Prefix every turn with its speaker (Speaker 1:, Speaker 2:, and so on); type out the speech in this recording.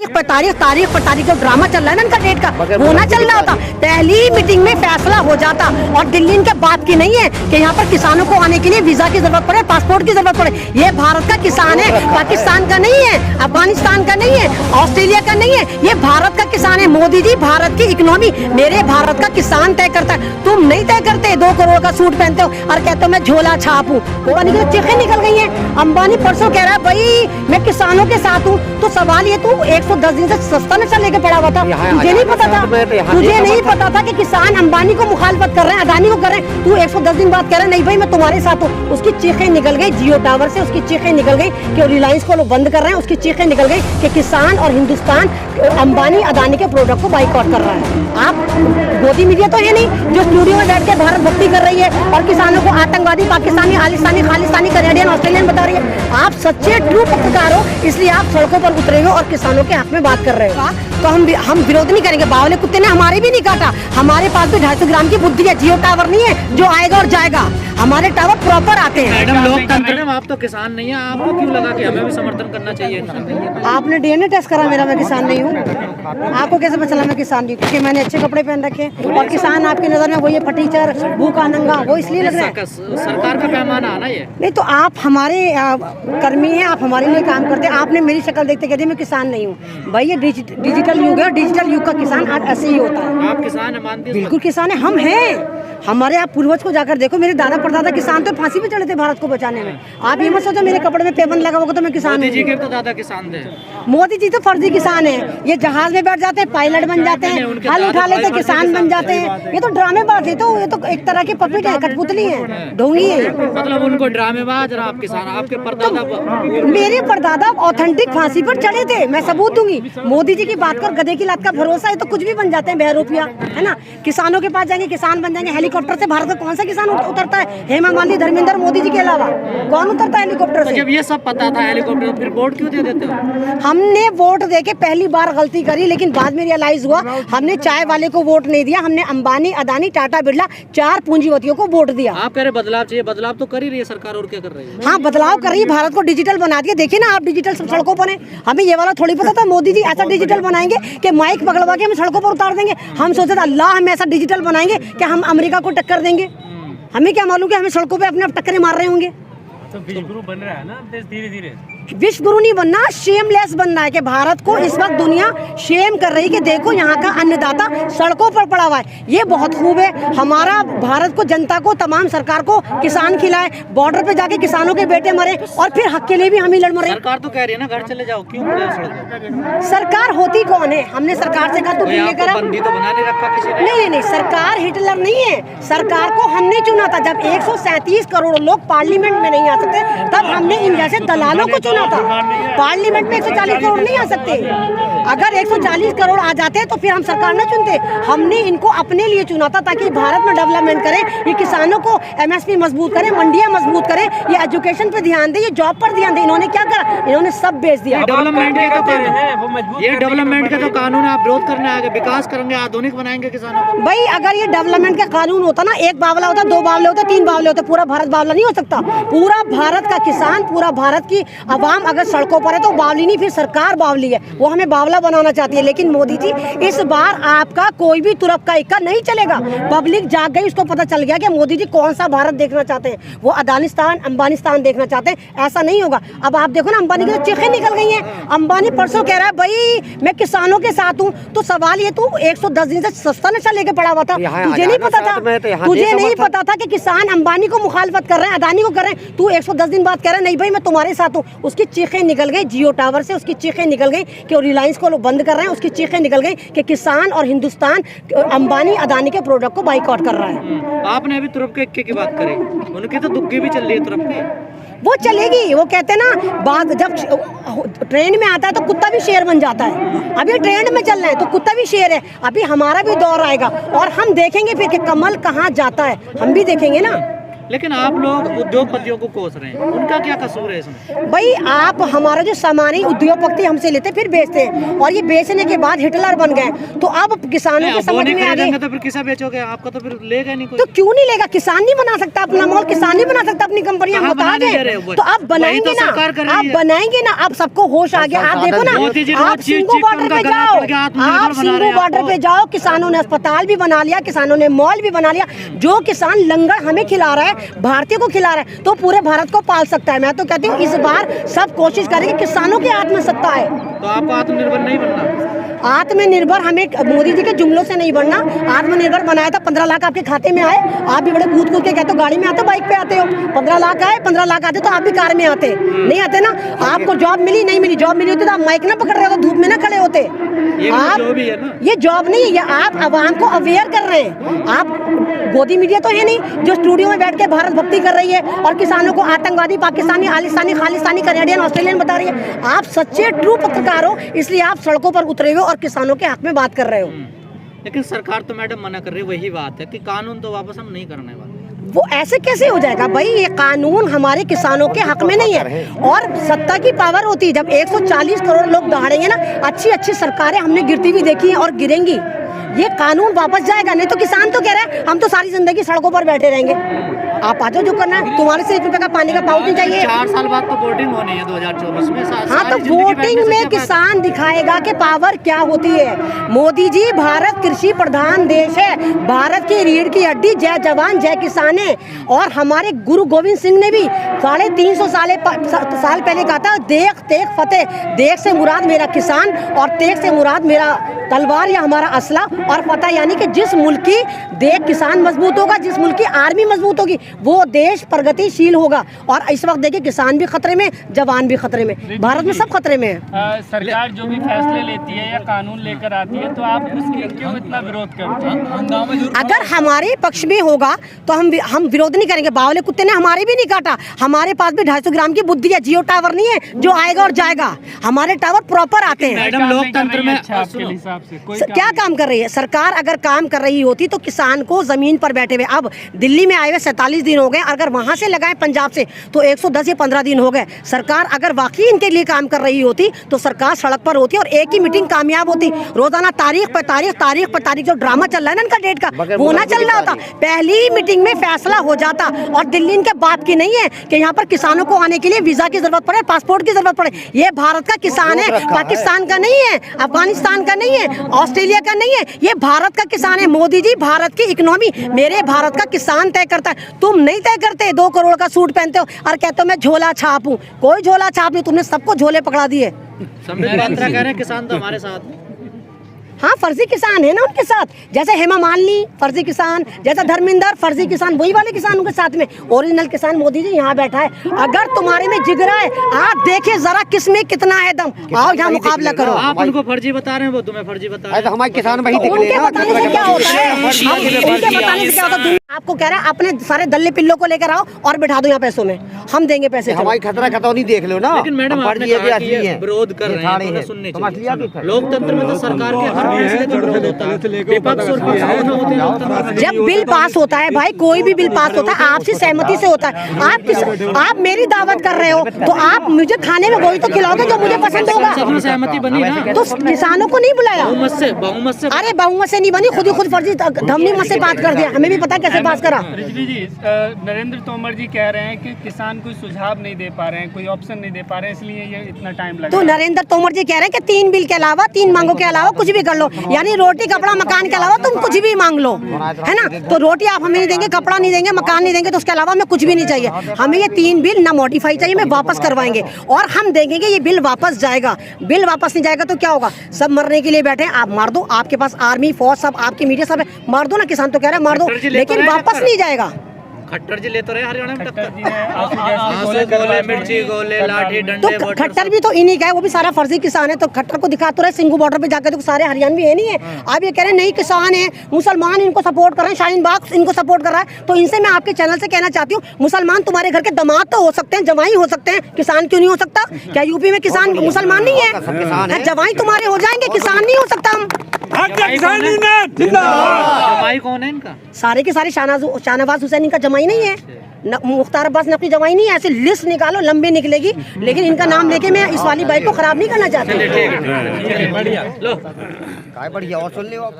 Speaker 1: तारीख पर तारीख जो ड्रामा चल रहा है ना इनका डेट का, वो ना चल रहा होता, पहली मीटिंग में फैसला हो जाता। और दिल्ली इनके बात की नहीं है कि यहाँ पर किसानों को आने के लिए वीजा की जरूरत पड़े, पासपोर्ट की जरूरत पड़े। ये भारत का किसान है, पाकिस्तान का नहीं है, अफगानिस्तान का नहीं है, ऑस्ट्रेलिया का नहीं है, ये भारत का किसान है। मोदी जी, भारत की इकोनॉमी मेरे भारत का किसान तय करता है। तुम नहीं तय करते। 2 करोड़ का सूट पहनते हो और कहते हो मैं झोला छाप हूँ। चीखें निकल गई हैं। अंबानी परसों कह रहा है भाई मैं किसानों के साथ हूँ। तो सवाल ये, तू 110 दिन से सस्ता नशा लेके पड़ा हुआ था, तुझे नहीं पता था? तुझे नहीं पता था कि किसान अंबानी को मुखालफत कर रहे हैं, अदानी को कर रहे हैं? तू 110 दिन बाद कह रहा है नहीं भाई मैं तुम्हारे साथ हूँ। उसकी चीखें निकल गई जियो टावर से, उसकी चीखें निकल गई कि रिलायंस को लोग बंद कर रहे हैं, उसकी चीखें निकल गई कि किसान और हिंदुस्तान अंबानी अदानी के प्रोडक्ट को बाइकआउट कर रहा है। आप गोदी मीडिया तो है नहीं जो स्टूडियो में बैठ के भारत भक्ति कर रही है और किसानों को आतंकवादी, पाकिस्तानी, खालिस्तानी, कनेडियन, ऑस्ट्रेलियन बता रही है। आप सच्चे ट्रू पत्रकार हो, इसलिए आप सड़कों पर उतरे हो और किसानों के हक में बात कर रहे हो। तो हम विरोध नहीं करेंगे। बावले कुत्ते ने हमारे भी नहीं काटा। हमारे पास भी 250 ग्राम की बुद्धि है। जियो टावर नहीं है जो आएगा और जाएगा। हमारे टावर प्रॉपर आते हैं।
Speaker 2: मैडम लोकतंत्र में आप तो किसान नहीं है, आपको क्यों लगा कि हमें भी समर्थन करना चाहिए?
Speaker 1: आपने डीएनए टेस्ट करा मेरा, मैं किसान नहीं हूँ। आपको कैसे पता चला मैं किसान नहीं? क्योंकि मैंने अच्छे कपड़े पहन रखे। और किसान आपकी नजर में वो ये फटीचर, भूखा नंगा, वो इसलिए लग रहा है।
Speaker 2: सरकार का पैमाना आना ये
Speaker 1: नहीं तो आप हमारे कर्मी हैं, आप हमारे लिए काम करते हैं। आपने मेरी शक्ल देखते कहते मैं किसान नहीं हूँ। भाई ये डिजिटल युग है, डिजिटल युग का किसान आज ऐसे ही होता है।
Speaker 2: आप किसान है मानते?
Speaker 1: बिल्कुल किसान है, हम हैं। हमारे आप पूर्वज को जाकर देखो, मेरे दादा परदादा किसान तो फांसी पे चढ़े थे भारत को बचाने में। आप ये मत सोचो मेरे कपड़े में पेबंद लगा होगा तो मैं किसान हूँ।
Speaker 2: मोदी जी के तो दादा किसान थे।
Speaker 1: मोदी जी तो फर्जी किसान है। ये जहाज में बैठ जाते हैं, पायलट बन जाते हैं, हल उठा लेते, किसान बन जाते हैं। ये तो ड्रामेबाज है। तो ये तो एक तरह की पपेट है, कठपुतली है, ढोंगी है।
Speaker 2: मतलब उनको ड्रामेबाज और आप किसान, आपके परदादा
Speaker 1: मेरे परदादा ऑथेंटिक फांसी पर चढ़े थे। मैं सबूत दूंगी। मोदी जी की बात कर, गधे की लात का भरोसा है तो कुछ भी बन जाते हैं बहरूपिया, है ना? किसानों के पास जाएंगे, किसान बन जाएंगे। हेलीकॉप्टर से भारत का कौन सा किसान उतरता है? हेमा मालिनी, धर्मेंद्र, मोदी जी के अलावा कौन उतरता है हेलीकॉप्टर से?
Speaker 2: जब ये सब पता था हेलीकॉप्टर, फिर वोट क्यों दे देते हो?
Speaker 1: हमने वोट देके पहली बार गलती करी, लेकिन बाद में रियलाइज हुआ हमने चाय वाले को वोट नहीं दिया। हमने अंबानी, अदानी, टाटा, बिरला 4 पूंजीपतियों को वोट दिया।
Speaker 2: आप कह रहे बदलाव चाहिए, बदलाव तो कर ही रही है सरकार, और क्या कर रही है?
Speaker 1: हाँ बदलाव कर रही है, भारत को डिजिटल बना दिया। देखिए ना आप, डिजिटल सड़कों पर है। हमें ये वाला थोड़ी पता था मोदी जी ऐसा डिजिटल बनाएंगे कि माइक पकड़वा के हमें सड़कों पर उतार देंगे। हम सोचे थे अल्लाह हम ऐसा डिजिटल बनाएंगे कि हम अमेरिका को टक्कर देंगे। हमें क्या मालूम कि हमें सड़कों पे अपने आप टक्करें मार रहे होंगे।
Speaker 3: तो विश्व गुरु बन रहा है ना देश धीरे धीरे।
Speaker 1: विश्व गुरु नहीं बनना, शेमलेस बनना है। कि भारत को इस वक्त दुनिया शेम कर रही है कि देखो यहाँ का अन्नदाता सड़कों पर पड़ा हुआ है। ये बहुत खूब है। हमारा भारत को, जनता को, तमाम सरकार को किसान खिलाए, बॉर्डर पे जाके किसानों के बेटे मरे और फिर हक के लिए भी हम ही लड़ मरे।
Speaker 2: सरकार तो कह रही है ना घर चले जाओ, क्यों पड़े सड़कों?
Speaker 1: सरकार होती कौन है? हमने सरकार से कहा तो करा,
Speaker 2: बंदी तो बना नहीं रखा किसी ने।
Speaker 1: नहीं, सरकार हिटलर नहीं है। सरकार को हमने चुना था। जब 137 करोड़ लोग पार्लियामेंट में नहीं आ सकते तब हमने इन जैसे दलालों को चुना था। पार्लियामेंट में 140 करोड़ नहीं आ सकते। अगर 140 करोड़ आ जाते तो फिर हम सरकार न चुनते। हमने इनको अपने लिए चुना था ताकि भारत में डेवलपमेंट करें, ये किसानों को एमएसपी मजबूत करें, मंडियां मजबूत करें, ये एजुकेशन पे ध्यान दें, ये जॉब पर ध्यान दें। इन्होंने क्या करा? इन्होंने सब बेच दिया।
Speaker 2: डेवलपमेंट के तो कानून आप विरोध करने आगे, विकास करेंगे, आधुनिक बनाएंगे किसानों को।
Speaker 1: भाई अगर ये डेवलपमेंट का कानून होता ना, 1 बावला होता, 2 बावले होते, 3 बावले होते, पूरा भारत बावला नहीं हो सकता। पूरा भारत का किसान, पूरा भारत की आवाम अगर सड़कों पर है तो बावली नहीं, फिर सरकार बावली है। वो हमें बावला बनाना चाहती है। लेकिन मोदी जी इस बार आपका कोई भी तुरफ का इक्का नहीं चलेगा। पब्लिक जाग गई, उसको पता चल गया कि मोदी जी कौन सा भारत देखना चाहते हैं। वो अदानिस्तान, अंबानिस्तान देखना चाहते हैं। ऐसा नहीं होगा। अब आप देखो ना, अंबानी की तो चीखें निकल गई हैं। अंबानी परसों कह रहा है भाई मैं किसानों के साथ हूँ। तो सवाल ये, तू 110 दिन से सस्ता नशा लेके पड़ा हुआ था, तुझे नहीं पता था? तुझे नहीं पता था कि किसान अंबानी को मुखालफत कर रहे हैं, अदानी को कर रहे हैं? तू 110 दिन बाद कह रहा है नहीं भाई मैं तुम्हारे साथ हूँ। उसकी चीखें निकल गई जियो टावर से, उसकी चीखें निकल गई कि रिलायंस को लोग बंद कर रहे हैं, उसकी चीखें निकल गई कि किसान और हिंदुस्तान अंबानी अदानी के प्रोडक्ट को बाइकआउट कर रहा है।
Speaker 2: आपने अभी तुरफ के इक्के की बात करी, उनकी तो दुग्गी भी चल रही है तुरफ की।
Speaker 1: वो चलेगी। वो कहते हैं ना, बात जब ट्रेन में आता है तो कुत्ता भी शेर बन जाता है। अभी ट्रेन में चल रहे हैं तो कुत्ता भी शेर है। अभी हमारा भी दौर आएगा और हम देखेंगे फिर कि कमल कहाँ जाता है। हम भी देखेंगे ना।
Speaker 2: लेकिन आप लोग उद्योगपतियों को कोस रहे हैं, उनका क्या कसूर है इसमें?
Speaker 1: भाई आप हमारा जो सामान है उद्योगपति हमसे लेते फिर बेचते हैं, और ये बेचने के बाद हिटलर बन गए, तो अब किसानों के समझ में आ गए।
Speaker 2: तो फिर किसा बेचोगे? आपको तो फिर लेगा नहीं कोई।
Speaker 1: तो क्यों नहीं लेगा? किसान नहीं बना सकता अपना माल, किसान नहीं बना सकता अपनी कंपनियां, मुताज है। तो आप बनाएंगे ना, आप बनाएंगे ना, आप सबको होश आ गया। आप देखो ना, आप सिंगू बॉर्डर पे जाओ, आप सिंगू बॉर्डर पे जाओ, किसानों ने अस्पताल भी बना लिया, किसानों ने मॉल भी बना लिया। जो किसान लंगर हमें खिला रहा है, भारतीय को खिला रहा है, तो पूरे भारत को पाल सकता है। मैं तो कहती हूँ इस बार सब कोशिश करेंगे, किसानों की आत्मसत्ता है।
Speaker 2: तो आपको आत्मनिर्भर नहीं बनना?
Speaker 1: आत्मनिर्भर हमें मोदी जी के जुमलों से नहीं बनना। आत्मनिर्भर बनाया था, 15 लाख आपके खाते में आए, आप भी बड़े कूद कूद के कहते हो गाड़ी में आते हो, बाइक पे आते हो। 15 लाख आए, 15 लाख आते तो आप भी कार में आते, नहीं आते ना। आपको जॉब मिली, नहीं मिली, जॉब मिली होती तो आप माइक ना पकड़ रहे हो, धूप में ना खड़े होते। आप
Speaker 2: जॉब ही है ना? ये
Speaker 1: जॉब नहीं है, ये आप आवाम को अवेयर कर रहे हैं। आप गोदी मीडिया तो है नहीं जो स्टूडियो में बैठ के भारत भक्ति कर रही है और किसानों को आतंकवादी, पाकिस्तानी, आलिस्तानी, खालिस्तानी, कनेडियन, ऑस्ट्रेलियन बता रही है। आप सच्चे ट्रू पत्रकार हो, इसलिए आप सड़कों पर उतरे हो और किसानों के हक में बात कर रहे हो।
Speaker 2: लेकिन सरकार तो मैडम मना कर रही है, वही बात है कि कानून तो वापस हम नहीं करने वाले।
Speaker 1: वो ऐसे कैसे हो जाएगा भाई? ये कानून हमारे किसानों के हक में नहीं है, और सत्ता की पावर होती है। जब 140 करोड़ लोग दहाड़ेंगे ना, अच्छी अच्छी सरकारें हमने गिरती हुई देखी हैं और गिरेंगी। ये कानून वापस जाएगा, नहीं तो किसान तो कह रहे हैं हम तो सारी जिंदगी सड़कों पर बैठे रहेंगे। आप आ जाओ, जो करना है। तुम्हारे से 1 रुपए का पानी का पाउच नहीं चाहिए।
Speaker 2: 4 साल बाद तो वोटिंग होनी है 2024 में।
Speaker 1: हाँ, तो वोटिंग में किसान दिखाएगा कि पावर क्या होती है। मोदी जी, भारत कृषि प्रधान देश है, भारत की रीढ़ की हड्डी जय जवान जय किसान है। और हमारे गुरु गोविंद सिंह ने भी 350 साल पहले कहा था, देख तेख फतेह। देख से मुराद मेरा किसान और तेख से मुराद मेरा तलवार या हमारा असला, और फतेह यानी कि जिस मुल्क की देख किसान मजबूत होगा, जिस मुल्क की आर्मी मजबूत होगी, वो देश प्रगतिशील होगा। और इस वक्त देखिए किसान भी खतरे में, जवान भी खतरे में, भारत में सब खतरे में है।
Speaker 3: सरकार जो भी फैसले लेती है या कानून लेकर आती है, तो आप उसकी क्यों इतना विरोध करते हैं?
Speaker 1: अगर हमारे पक्ष में होगा तो हम विरोध नहीं करेंगे। बावले कुत्ते ने हमारे भी नहीं काटा। हमारे पास भी 250 ग्राम की बुद्धि है। जियो टावर नहीं है जो आएगा और जाएगा, हमारे टावर प्रॉपर आते हैं।
Speaker 2: मैडम लोकतंत्र में
Speaker 1: क्या काम कर रही है सरकार? अगर काम कर रही होती तो किसान को जमीन पर बैठे हुए, अब दिल्ली में आए हुए 47 दिन हो गए, अगर वहां से लगाए पंजाब से तो 110 या 15 दिन हो गए। सरकार अगर वाकई इनके लिए काम कर रही होती तो सरकार सड़क पर होती और एक ही मीटिंग कामयाब होती। रोजाना तारीख पर तारीख, तारीख पर तारीख जो ड्रामा चल रहा है ना इनका डेट का, वो ना चल रहा होता। पहली मीटिंग में फैसला हो जाता। और दिल्ली इनके बाप की नहीं है कि यहाँ पर किसानों को आने के लिए वीजा की जरूरत पड़े, पासपोर्ट की जरूरत पड़े। ये भारत का किसान है, पाकिस्तान का नहीं है, अफगानिस्तान का नहीं है, ऑस्ट्रेलिया का नहीं है, ये भारत का किसान है। मोदी जी, भारत की इकोनॉमी मेरे भारत का किसान तय करता है। तुम नहीं तय करते। 2 करोड़ का सूट पहनते हो और कहते हो मैं झोला छाप हूँ। कोई झोला छाप नहीं, तुमने सबको झोले पकड़ा दिए।
Speaker 2: संबित पात्रा कह रहे हैं किसान तो हमारे साथ।
Speaker 1: हाँ, फर्जी किसान है ना उनके साथ, जैसे हेमा मालिनी फर्जी किसान, जैसा धर्मेंद्र फर्जी किसान, वही वाले किसान उनके साथ में। ओरिजिनल किसान मोदी जी यहाँ बैठा है। अगर तुम्हारे में जिगरा है, आप देखे जरा किसमें कितना है दम, आओ यहाँ मुकाबला करो।
Speaker 2: आप उनको फर्जी बता रहे हैं, वो तुम्हें फर्जी बता रहे हैं।
Speaker 4: हमारे किसान वही
Speaker 1: उनके बताने से क्या होता है? उनके बताने से क्या होता है? आपको कह रहा है अपने सारे दल्ले पिल्लों को लेकर आओ और बिठा दो यहाँ पैसों में, हम देंगे पैसे।
Speaker 4: हमारी खतरा खतौनी देख लो ना।
Speaker 2: लेकिन मैडम आपने कहा कि ये विरोध कर रहे हैं, तो सुनने चाहिए। लोकतंत्र में तो सरकार के हर फैसले का विरोध होता है, विपक्ष और पक्ष दोनों होते हैं लोकतंत्र में।
Speaker 1: जब बिल पास होता है भाई, कोई भी बिल पास होता है आपसी सहमति से होता है। आप मेरी दावत कर रहे हो तो आप मुझे खाने में वही तो खिलाओगे जो मुझे पसंद होगा।
Speaker 2: सहमति बनी ना,
Speaker 1: तो किसानों को नहीं बुलाया।
Speaker 2: बहुमत से
Speaker 1: अरे बहुमत से नहीं बनी, खुद ही खुद फर्जी धमनी मत से बात कर दिया। हमें भी पता कैसे पास करा।
Speaker 3: रिजवी जी, नरेंद्र तोमर जी कह रहे हैं कि किसान कोई सुझाव नहीं दे पा रहे हैं, कोई ऑप्शन नहीं दे पा रहे हैं, इसलिए ये इतना टाइम लगा।
Speaker 1: तो नरेंद्र तोमर जी कह रहे हैं कि 3 बिल के अलावा, 3 मांगों के अलावा कुछ भी कर लो, यानी रोटी कपड़ा मकान के अलावा तुम कुछ भी मांग लो, है ना। तो रोटी आप हमें नहीं देंगे, कपड़ा नहीं देंगे, मकान नहीं देंगे, तो उसके अलावा हमें कुछ भी नहीं चाहिए। हमें ये 3 बिल ना मॉडिफाई चाहिए, हमें वापस करवाएंगे और हम देंगे कि ये बिल वापस जाएगा। बिल वापस नहीं जाएगा तो क्या होगा? सब मरने के लिए बैठे हैं, आप मार दो। आपके पास आर्मी फौज सब, आपकी मीडिया सब है, मार दो ना। किसान तो कह रहे हैं मार दो, लेकिन वापस नहीं जाएगा।
Speaker 2: खट्टर जी ले तो रहे हरियाणा में टक्कर।
Speaker 3: मिर्ची
Speaker 2: गोले लाठी डंडे।
Speaker 1: तो खट्टर भी तो इन्हीं का है, वो भी सारा फर्जी किसान है। तो खट्टर को दिखा तो रहे सिंगू बॉर्डर पे जाकर, तो सारे हरियाणवी है नहीं है। आप ये कह रहे हैं नहीं किसान है, मुसलमान इनको सपोर्ट कर रहे हैं, शाहीन बाग इनको सपोर्ट कर रहा है। तो इनसे मैं आपके चैनल से कहना चाहती हूँ, मुसलमान तुम्हारे घर के दामाद तो हो सकते हैं, जवाई हो सकते हैं, किसान क्यों नहीं हो सकता? क्या यूपी में किसान मुसलमान नहीं है? जवाई तुम्हारे हो जाएंगे, किसान नहीं हो सकता हम।
Speaker 2: जमाई कौन है इनका?
Speaker 1: सारे के सारे शाहनवाज हुसैन इनका जमाई नहीं है, मुख्तार अब्बास नकवी जमाई नहीं है। ऐसे लिस्ट निकालो, लंबी निकलेगी, लेकिन इनका नाम लेके मैं इस वाली बाइक को खराब नहीं करना चाहती।
Speaker 2: बढ़िया लो
Speaker 4: बढ़िया और सुन लो आप।